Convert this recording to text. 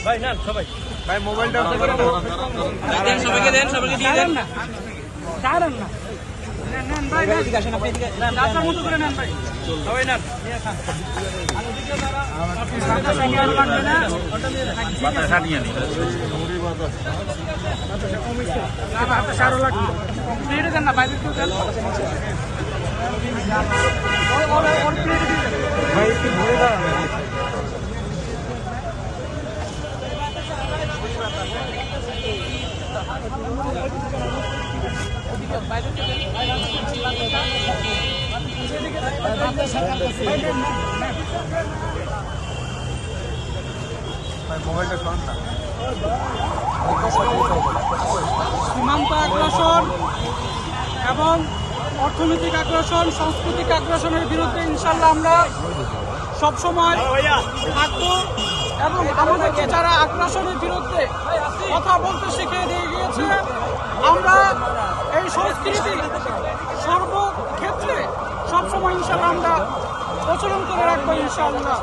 ভাই না সবাই ভাই মোবাইলটা দেন, সবাইকে দেন, সবাইকে দিয়ে দেন না। ছাড়েন না, নেন ভাই, এদিকে আসেন, আপনি এদিকে নেন, আপনার মতো করে নেন ভাই, সবাই না নিয়ে খান। বাতাসা নিয়ে নিন। সারও লাগবে, প্লেটে দেন না, বাইরে একটু দেন, ওর প্লেটে দিয়ে দেন। ভাই একটু ঘুরে দাঁড়ান। ভাই মোবাইলটা শোন না। সীমান্ত আগ্রাসন এবং অর্থনৈতিক আগ্রাসন, সাংস্কৃতিক আগ্রাসনের বিরুদ্ধে ইনশাল্লাহ আমরা সবসময় থাকবো এবং আমাদেরকে যারা আগ্রাসনের বিরুদ্ধে কথা বলতে শিখিয়ে দিয়ে গিয়েছে, আমরা এই সংস্কৃতি সর্বক্ষেত্রে সবসময় ইনশাল্লাহ আমরা প্রচলন করে রাখবো ইনশাল্লাহ।